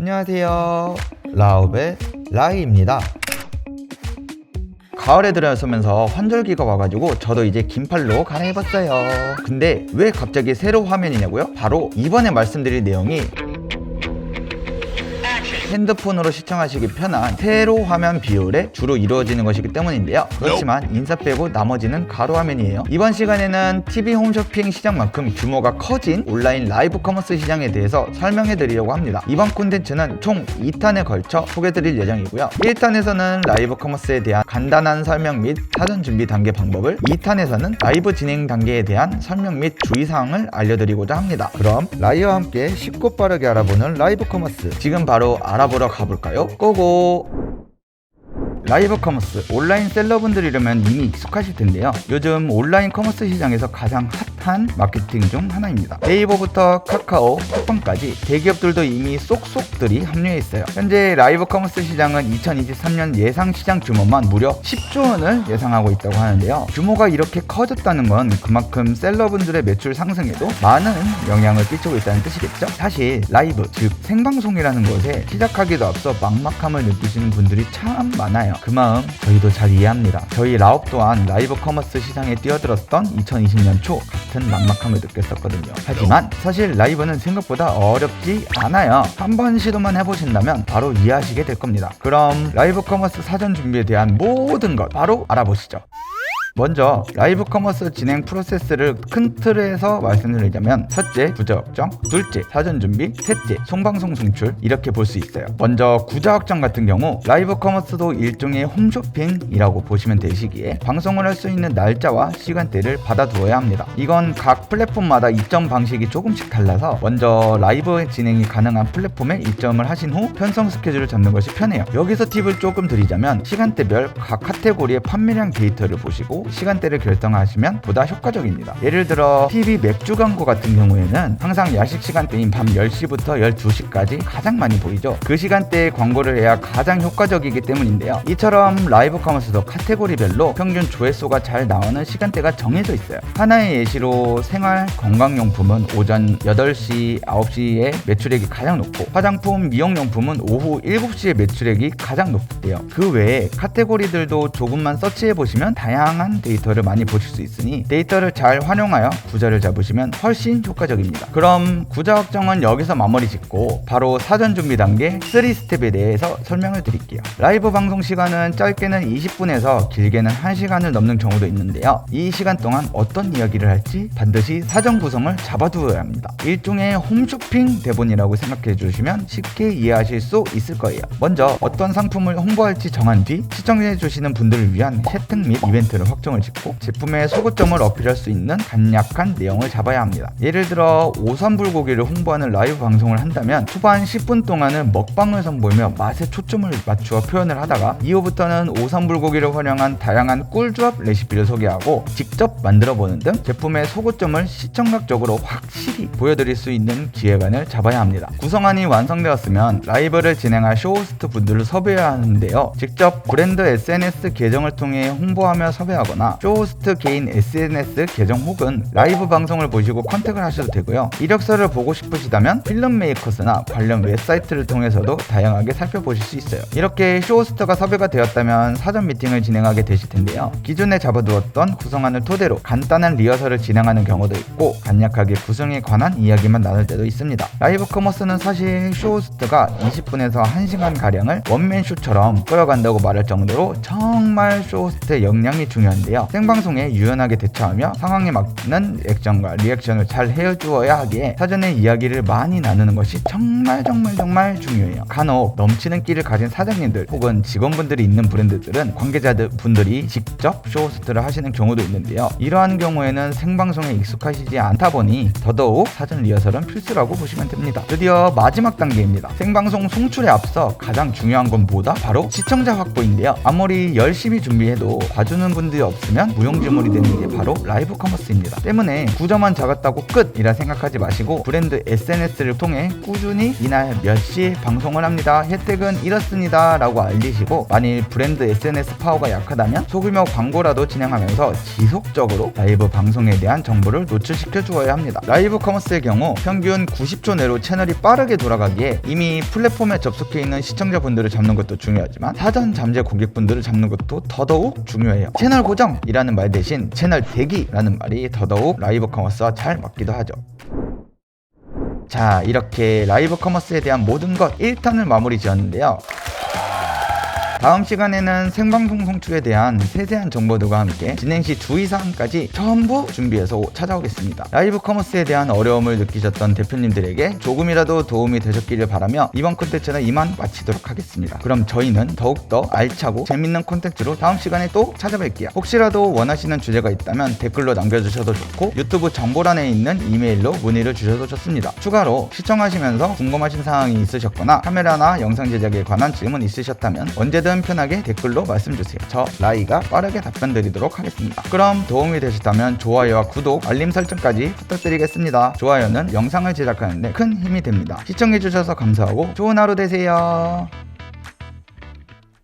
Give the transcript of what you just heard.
안녕하세요. 라업의 라이입니다. 가을에 들어서면서 환절기가 와가지고 저도 이제 긴팔로 갈아입었어요. 근데 왜 갑자기 세로 화면이냐고요? 바로 이번에 말씀드릴 내용이 핸드폰으로 시청하시기 편한 세로 화면 비율에 주로 이루어지는 것이기 때문인데요. 그렇지만 인사 빼고 나머지는 가로 화면이에요. 이번 시간에는 TV 홈쇼핑 시장만큼 규모가 커진 온라인 라이브 커머스 시장에 대해서 설명해 드리려고 합니다. 이번 콘텐츠는 총 2탄에 걸쳐 소개 드릴 예정이고요. 1탄에서는 라이브 커머스에 대한 간단한 설명 및 사전 준비 단계 방법을, 2탄에서는 라이브 진행 단계에 대한 설명 및 주의사항을 알려드리고자 합니다. 그럼 라이와 함께 쉽고 빠르게 알아보는 라이브 커머스, 지금 바로 알아보러 가볼까요? 고고! 라이브 커머스, 온라인 셀러분들이라면 이미 익숙하실 텐데요. 요즘 온라인 커머스 시장에서 가장 핫한 마케팅 중 하나입니다. 네이버부터 카카오, 톡방까지 대기업들도 이미 쏙쏙들이 합류해 있어요. 현재 라이브 커머스 시장은 2023년 예상 시장 규모만 무려 10조 원을 예상하고 있다고 하는데요. 규모가 이렇게 커졌다는 건 그만큼 셀러분들의 매출 상승에도 많은 영향을 끼치고 있다는 뜻이겠죠? 사실 라이브, 즉 생방송이라는 것에 시작하기도 앞서 막막함을 느끼시는 분들이 참 많아요. 그 마음 저희도 잘 이해합니다. 저희 라업 또한 라이브 커머스 시장에 뛰어들었던 2020년 초 같은 막막함을 느꼈었거든요. 하지만 사실 라이브는 생각보다 어렵지 않아요. 한번 시도만 해보신다면 바로 이해하시게 될 겁니다. 그럼 라이브 커머스 사전 준비에 대한 모든 것 바로 알아보시죠. 먼저 라이브 커머스 진행 프로세스를 큰 틀에서 말씀드리자면, 첫째, 구자 확정, 둘째, 사전 준비, 셋째, 송방송 송출, 이렇게 볼 수 있어요. 먼저 구자 확정 같은 경우 라이브 커머스도 일종의 홈쇼핑이라고 보시면 되시기에 방송을 할 수 있는 날짜와 시간대를 받아두어야 합니다. 이건 각 플랫폼마다 입점 방식이 조금씩 달라서 먼저 라이브 진행이 가능한 플랫폼에 입점을 하신 후 편성 스케줄을 잡는 것이 편해요. 여기서 팁을 조금 드리자면, 시간대별 각 카테고리의 판매량 데이터를 보시고 시간대를 결정하시면 보다 효과적입니다. 예를 들어 TV 맥주 광고 같은 경우에는 항상 야식 시간대인 밤 10시부터 12시까지 가장 많이 보이죠. 그 시간대에 광고를 해야 가장 효과적이기 때문인데요. 이처럼 라이브 커머스도 카테고리별로 평균 조회수가 잘 나오는 시간대가 정해져 있어요. 하나의 예시로 생활 건강용품은 오전 8시, 9시에 매출액이 가장 높고, 화장품, 미용용품은 오후 7시에 매출액이 가장 높대요. 그 외에 카테고리들도 조금만 서치해보시면 다양한 데이터를 많이 보실 수 있으니 데이터를 잘 활용하여 구자를 잡으시면 훨씬 효과적입니다. 그럼 구자 확정은 여기서 마무리 짓고 바로 사전 준비 단계 3스텝에 대해서 설명을 드릴게요. 라이브 방송 시간은 짧게는 20분에서 길게는 1시간을 넘는 경우도 있는데요. 이 시간 동안 어떤 이야기를 할지 반드시 사전 구성을 잡아두어야 합니다. 일종의 홈쇼핑 대본이라고 생각해 주시면 쉽게 이해하실 수 있을 거예요. 먼저 어떤 상품을 홍보할지 정한 뒤 시청해 주시는 분들을 위한 혜택 및 이벤트를 확정을 짓고 제품의 소고점을 어필할 수 있는 간략한 내용을 잡아야 합니다. 예를 들어 오삼불고기를 홍보하는 라이브 방송을 한다면 초반 10분 동안은 먹방을 선보이며 맛에 초점을 맞추어 표현을 하다가 이후부터는 오삼불고기를 활용한 다양한 꿀조합 레시피를 소개하고 직접 만들어보는 등 제품의 소고점을 시청각적으로 확실히 보여드릴 수 있는 기획안을 잡아야 합니다. 구성안이 완성되었으면 라이브를 진행할 쇼호스트 분들을 섭외해야 하는데요. 직접 브랜드 SNS 계정을 통해 홍보하며 섭외하거나 쇼호스트 개인 SNS 계정 혹은 라이브 방송을 보시고 컨택을 하셔도 되고요. 이력서를 보고 싶으시다면 필름메이커스나 관련 웹사이트를 통해서도 다양하게 살펴보실 수 있어요. 이렇게 쇼호스트가 섭외가 되었다면 사전 미팅을 진행하게 되실 텐데요. 기존에 잡아두었던 구성안을 토대로 간단한 리허설을 진행하는 경우도 있고, 간략하게 구성에 관한 이야기만 나눌 때도 있습니다. 라이브 커머스는 사실 쇼호스트가 20분에서 1시간 가량을 원맨 쇼처럼 끌어간다고 말할 정도로 정말 쇼호스트의 역량이 중요한데요. 생방송에 유연하게 대처하며 상황에 맞는 액션과 리액션을 잘 해주어야 하기에 사전에 이야기를 많이 나누는 것이 정말 중요해요. 간혹 넘치는 끼를 가진 사장님들 혹은 직원분들이 있는 브랜드들은 관계자들 분들이 직접 쇼호스트를 하시는 경우도 있는데요. 이러한 경우에는 생방송에 익숙하시지 않다 보니 더더욱 사전 리허설은 필수라고 보시면 됩니다. 드디어 마지막 단계입니다. 생방송 송출에 앞서 가장 중요한 건 뭐다? 바로 시청자 확보인데요. 아무리 열심히 준비해도 봐주는 분들이 없으면 무용지물이 되는 게 바로 라이브 커머스입니다. 때문에 구저만 작았다고 끝이라 생각하지 마시고 브랜드 SNS를 통해 꾸준히 이날 몇 시에 방송을 합니다, 혜택은 이렇습니다 라고 알리시고, 만일 브랜드 SNS 파워가 약하다면 소규모 광고라도 진행하면서 지속적으로 라이브 방송에 대한 정보를 노출시켜 주어야 합니다. 라이브 커머스 커머스의 경우 평균 90초 내로 채널이 빠르게 돌아가기에 이미 플랫폼에 접속해 있는 시청자분들을 잡는 것도 중요하지만 사전 잠재 고객분들을 잡는 것도 더더욱 중요해요. 채널 고정이라는 말 대신 채널 대기라는 말이 더더욱 라이브 커머스와 잘 맞기도 하죠. 자, 이렇게 라이브 커머스에 대한 모든 것 1탄을 마무리 지었는데요. 다음 시간에는 생방송 송출에 대한 세세한 정보들과 함께 진행 시 주의사항까지 전부 준비해서 찾아오겠습니다. 라이브 커머스에 대한 어려움을 느끼셨던 대표님들에게 조금이라도 도움이 되셨기를 바라며 이번 콘텐츠는 이만 마치도록 하겠습니다. 그럼 저희는 더욱더 알차고 재밌는 콘텐츠로 다음 시간에 또 찾아뵐게요. 혹시라도 원하시는 주제가 있다면 댓글로 남겨주셔도 좋고 유튜브 정보란에 있는 이메일로 문의를 주셔도 좋습니다. 추가로 시청하시면서 궁금하신 사항이 있으셨거나 카메라나 영상 제작에 관한 질문 있으셨다면 언제든 편하게 댓글로 말씀주세요. 저 라이가 빠르게 답변 드리도록 하겠습니다. 그럼 도움이 되셨다면 좋아요와 구독, 알림 설정까지 부탁드리겠습니다. 좋아요는 영상을 제작하는데 큰 힘이 됩니다. 시청해주셔서 감사하고 좋은 하루 되세요.